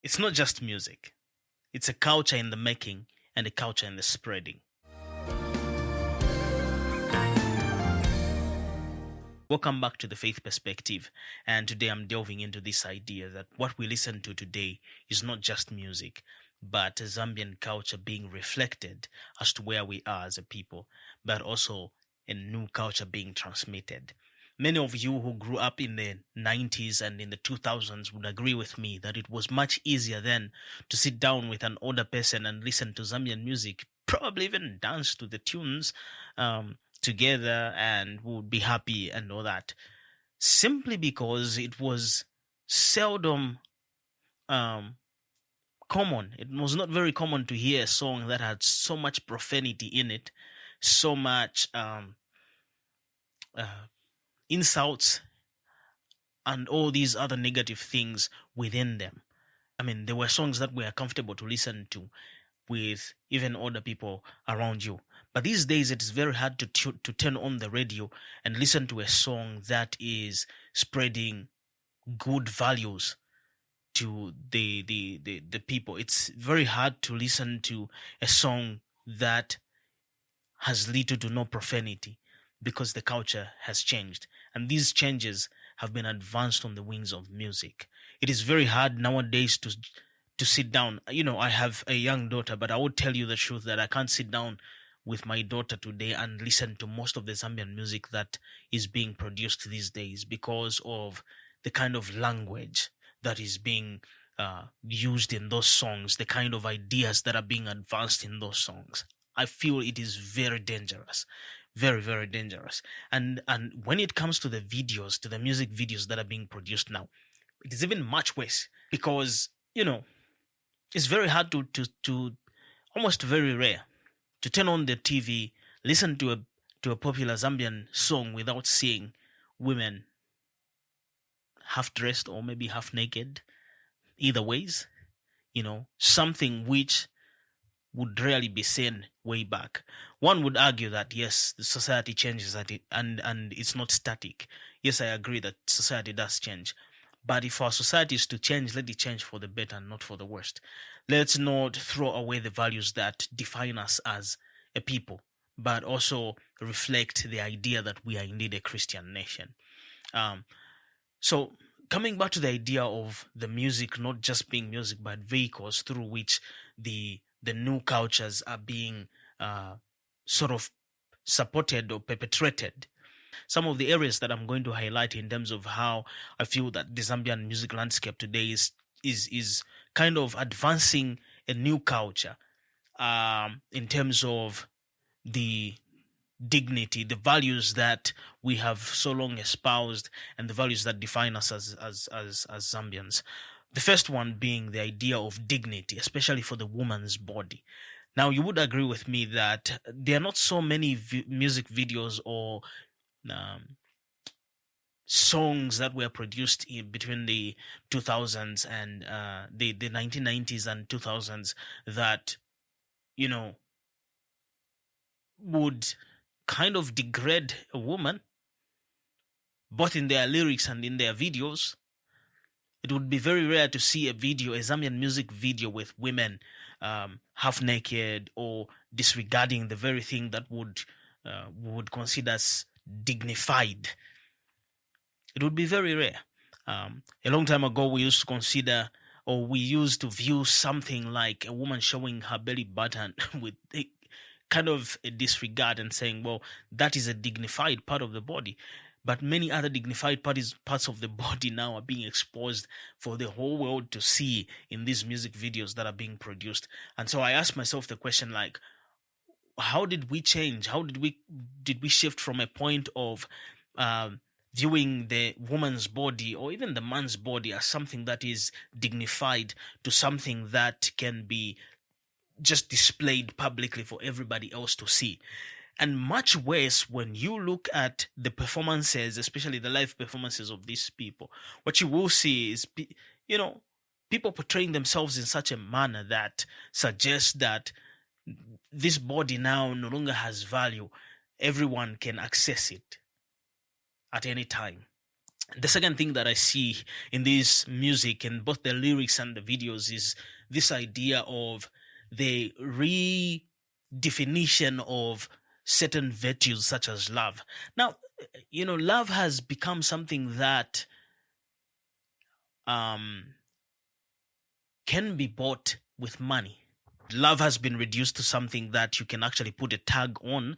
It's not just music. It's a culture in the making and a culture in the spreading. Welcome back to the Faith Perspective. And today I'm delving into this idea that what we listen to today is not just music, but Zambian culture being reflected as to where we are as a people, but also a new culture being transmitted. Many of you who grew up in the 90s and in the 2000s would agree with me that it was much easier then to sit down with an older person and listen to Zambian music, probably even dance to the tunes together, and would be happy and all that, simply because it was seldom common. It was not very common to hear a song that had so much profanity in it, so much insults and all these other negative things within them. I mean, there were songs that were comfortable to listen to with even older people around you. But these days, it is very hard to turn on the radio and listen to a song that is spreading good values to the people. It's very hard to listen to a song that has little to no profanity, because the culture has changed, and these changes have been advanced on the wings of music. It is very hard nowadays to sit down. I have a young daughter, but I would tell you the truth that I can't sit down with my daughter today and listen to most of the Zambian music that is being produced these days, because of the kind of language that is being used in those songs, the kind of ideas that are being advanced in those songs. I feel it is very dangerous. Very, very dangerous. And when it comes to the videos, to the music videos that are being produced now, it is even much worse, because, it's very hard to almost very rare to turn on the TV, listen to a popular Zambian song without seeing women half dressed or maybe half naked. Either ways, something which would rarely be seen way back. One would argue that yes, the society changes and it's not static. Yes, I agree that society does change. But if our society is to change, let it change for the better and not for the worst. Let's not throw away the values that define us as a people, but also reflect the idea that we are indeed a Christian nation. So coming back to the idea of the music not just being music, but vehicles through which the new cultures are being sort of supported or perpetrated. Some of the areas that I'm going to highlight in terms of how I feel that the Zambian music landscape today is kind of advancing a new culture in terms of the dignity, the values that we have so long espoused, and the values that define us as Zambians. The first one being the idea of dignity, especially for the woman's body. Now, you would agree with me that there are not so many music videos or songs that were produced between the 2000s and the 1990s and 2000s that, would kind of degrade a woman, both in their lyrics and in their videos. It would be very rare to see a Zambian music video with women half naked or disregarding the very thing that we would consider as dignified. It would be very rare. A long time ago, we used to consider, or we used to view something like a woman showing her belly button with kind of a disregard and saying, well, that is a dignified part of the body. But many other dignified parts of the body now are being exposed for the whole world to see in these music videos that are being produced. And so I asked myself the question, like, how did we change? How did we shift from a point of viewing the woman's body or even the man's body as something that is dignified to something that can be just displayed publicly for everybody else to see? And much worse, when you look at the performances, especially the live performances of these people, what you will see is, people portraying themselves in such a manner that suggests that this body now no longer has value. Everyone can access it at any time. The second thing that I see in this music, in both the lyrics and the videos, is this idea of the redefinition of certain virtues such as love. Now, love has become something that um, can be bought with money. Love has been reduced to something that you can actually put a tag on,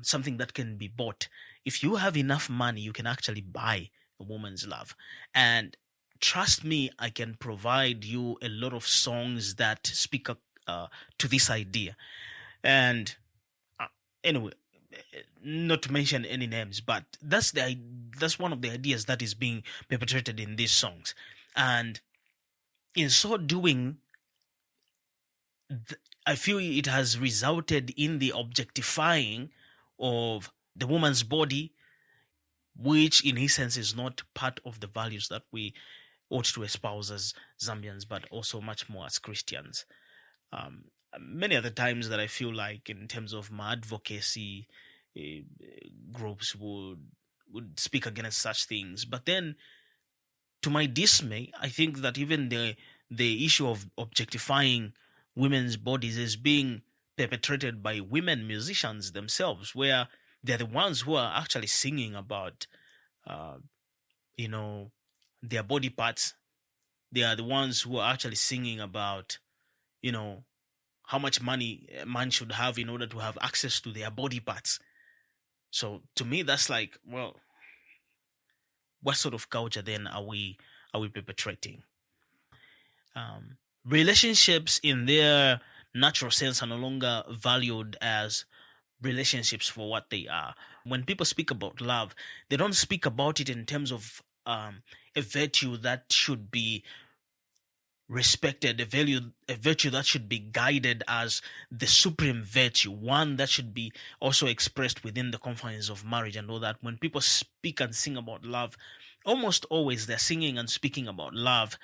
something that can be bought. If you have enough money, you can actually buy a woman's love. And trust me, I can provide you a lot of songs that speak to this idea. And anyway, not to mention any names, but that's one of the ideas that is being perpetrated in these songs. And in so doing, I feel it has resulted in the objectifying of the woman's body, which in essence is not part of the values that we ought to espouse as Zambians, but also much more as Christians. Um, Many other times that I feel like, in terms of my advocacy, groups would speak against such things, but then, to my dismay, I think that even the issue of objectifying women's bodies is being perpetrated by women musicians themselves, where they're the ones who are actually singing about, uh, you know, their body parts. They are the ones who are actually singing about, you know, how much money a man should have in order to have access to their body parts. So to me, that's like, well, what sort of culture then are we perpetrating? Relationships in their natural sense are no longer valued as relationships for what they are. When people speak about love, they don't speak about it in terms of a virtue that should be respected, a virtue that should be guided as the supreme virtue, one that should be also expressed within the confines of marriage and all that. When people speak and sing about love, almost always they're singing and speaking about love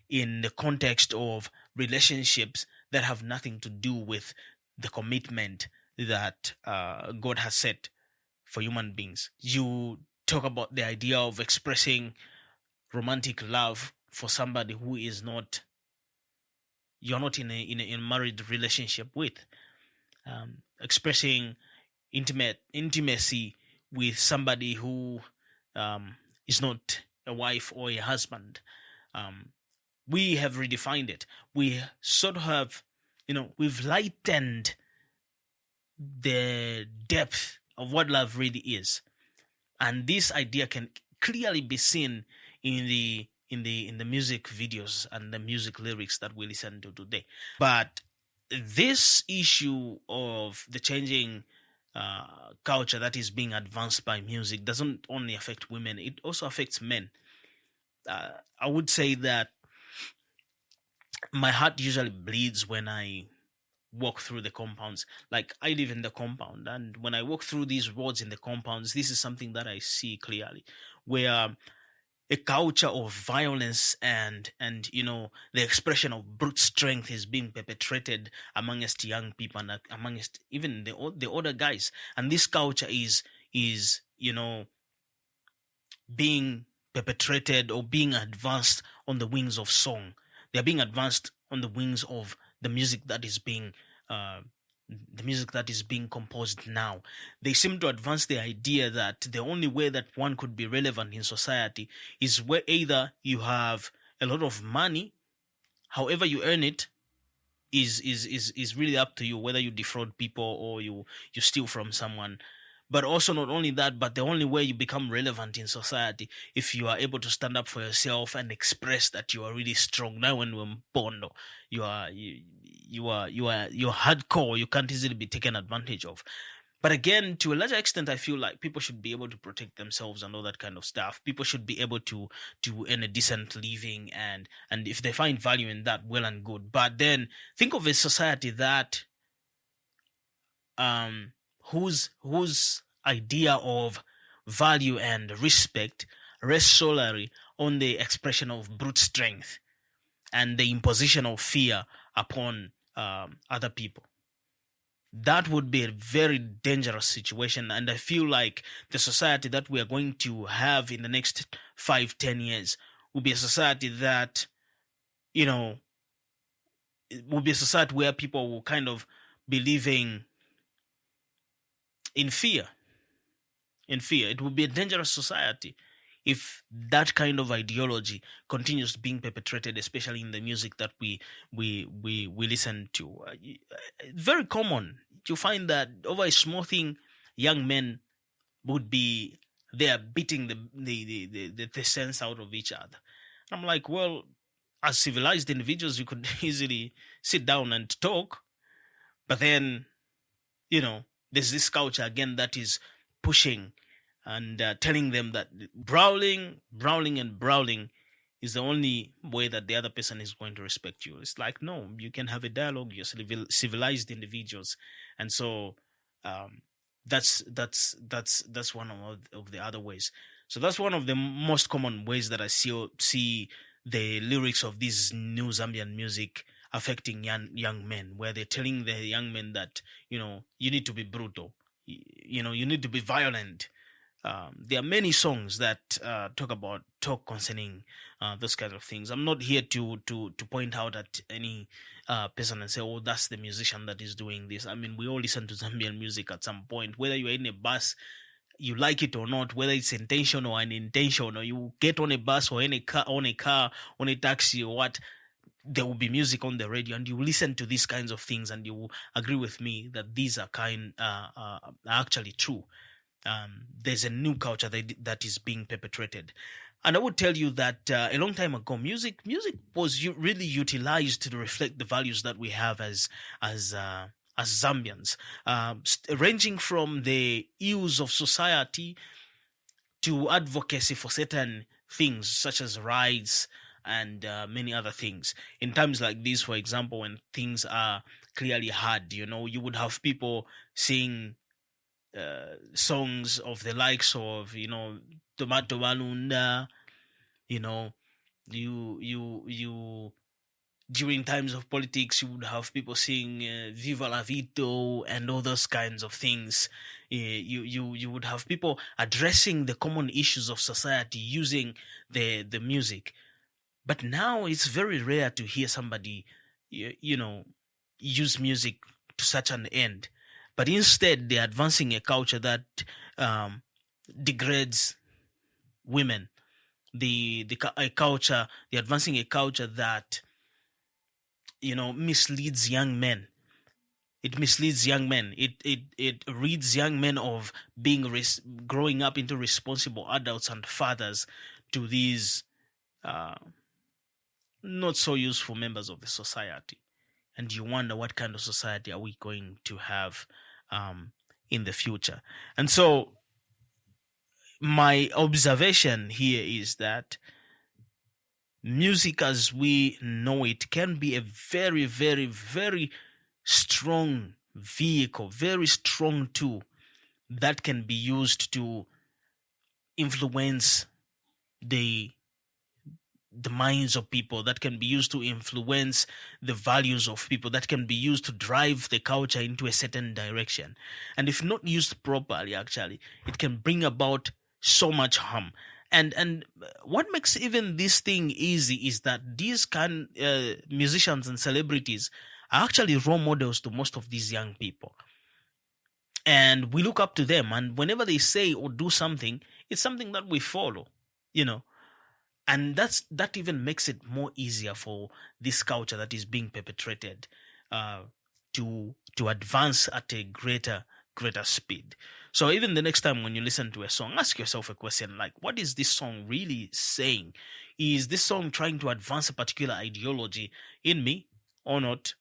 in the context of relationships that have nothing to do with the commitment that God has set for human beings. You talk about the idea of expressing romantic love for somebody who is not, you're not in a married relationship with, expressing intimacy with somebody who is not a wife or a husband. We have redefined it. We sort of have, we've lightened the depth of what love really is, and this idea can clearly be seen in the music videos and the music lyrics that we listen to today. But this issue of the changing culture that is being advanced by music doesn't only affect women; it also affects men. I would say that my heart usually bleeds when I walk through the compounds. Like, I live in the compound, and when I walk through these roads in the compounds, this is something that I see clearly, where a culture of violence and the expression of brute strength is being perpetrated amongst young people and amongst even the older guys. And this culture is being perpetrated or being advanced on the wings of song. They're being advanced on the wings of the music that is being composed now. They seem to advance the idea that the only way that one could be relevant in society is where either you have a lot of money, however you earn it is really up to you, whether you defraud people or you steal from someone. But also, not only that, but the only way you become relevant in society, if you are able to stand up for yourself and express that you are really strong. Now, when we're bondo, you're hardcore. You can't easily be taken advantage of. But again, to a larger extent, I feel like people should be able to protect themselves and all that kind of stuff. People should be able to earn a decent living, and if they find value in that, well and good. But then think of a society that whose idea of value and respect rests solely on the expression of brute strength and the imposition of fear upon other people. that would be a very dangerous situation. And I feel like the society that we are going to have in the next 5-10 years will be a society that, you know, it will be a society where people will kind of be living in fear. In fear. It will be a dangerous society if that kind of ideology continues being perpetrated, especially in the music that we listen to. Very common. You find that over a small thing, young men would be there beating the sense out of each other. I'm like, well, as civilized individuals, you could easily sit down and talk, but then, there's this culture again that is pushing and telling them that brawling and brawling is the only way that the other person is going to respect you. It's like, no, you can have a dialogue. You're civilized individuals, and so that's one of the other ways. So that's one of the most common ways that I see the lyrics of this new Zambian music affecting young men, where they're telling the young men that, you need to be brutal, you need to be violent. There are many songs that talk concerning those kinds of things. I'm not here to point out at any person and say, oh, that's the musician that is doing this. I mean, we all listen to Zambian music at some point, whether you're in a bus, you like it or not, whether it's intentional or unintentional, you get on a bus or in a car, on a taxi or what, there will be music on the radio, and you listen to these kinds of things, and you will agree with me that these are actually true. There's a new culture that is being perpetrated. And I would tell you that a long time ago, music was really utilized to reflect the values that we have as Zambians, ranging from the ills of society to advocacy for certain things such as rights and many other things. In times like this, for example, when things are clearly hard, you would have people sing songs of the likes of, Tomato Balunda, you during times of politics, you would have people sing Viva la Vito and all those kinds of things. You would have people addressing the common issues of society using the music. But now it's very rare to hear somebody, use music to such an end. But instead, they're advancing a culture that degrades women. They're advancing a culture that, misleads young men. It misleads young men. It rids young men of being growing up into responsible adults and fathers to these not so useful members of the society. And you wonder, what kind of society are we going to have in the future? And so my observation here is that music as we know it can be a very, very, very strong vehicle, very strong tool that can be used to influence the minds of people, that can be used to influence the values of people, that can be used to drive the culture into a certain direction. And if not used properly, actually, it can bring about so much harm. And what makes even this thing easy is that these musicians and celebrities are actually role models to most of these young people. And we look up to them, and whenever they say or do something, it's something that we follow, And that even makes it more easier for this culture that is being perpetrated to advance at a greater speed. So even the next time when you listen to a song, ask yourself a question like, what is this song really saying? Is this song trying to advance a particular ideology in me or not?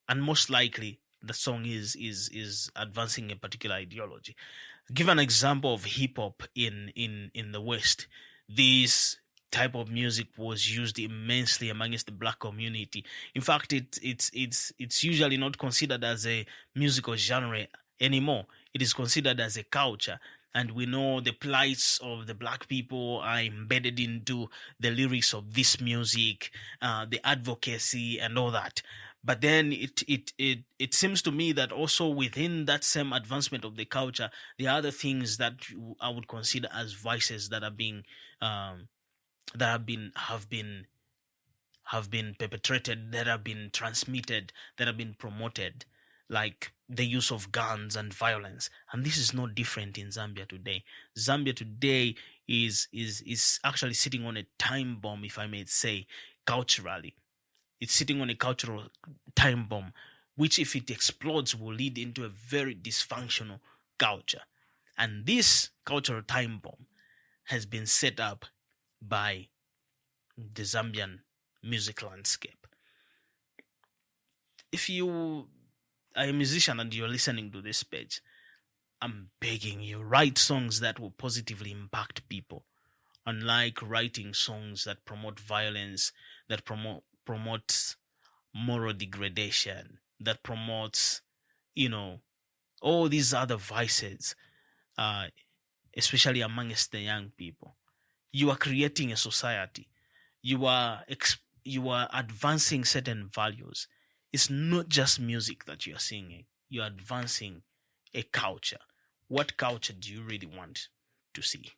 And most likely the song is advancing a particular ideology. Give an example of hip hop in the West. This type of music was used immensely amongst the black community. In fact, it's usually not considered as a musical genre anymore. It is considered as a culture. And we know the plights of the black people are embedded into the lyrics of this music, the advocacy and all that. But then it seems to me that also within that same advancement of the culture, there are other things that I would consider as vices that are being that have been perpetrated, that have been transmitted, that have been promoted, like the use of guns and violence. And this is no different in Zambia today. Zambia today is actually sitting on a time bomb, if I may say, culturally. It's sitting on a cultural time bomb, which, if it explodes, will lead into a very dysfunctional culture. And this cultural time bomb has been set up by the Zambian music landscape. If you are a musician and you're listening to this page, I'm begging you, write songs that will positively impact people. Unlike writing songs that promote violence, that promotes moral degradation, that promotes, you know, all these other vices, uh, especially amongst the young people. You are creating a society. You are advancing certain values. It's not just music that you are singing. You are advancing a culture. What culture do you really want to see?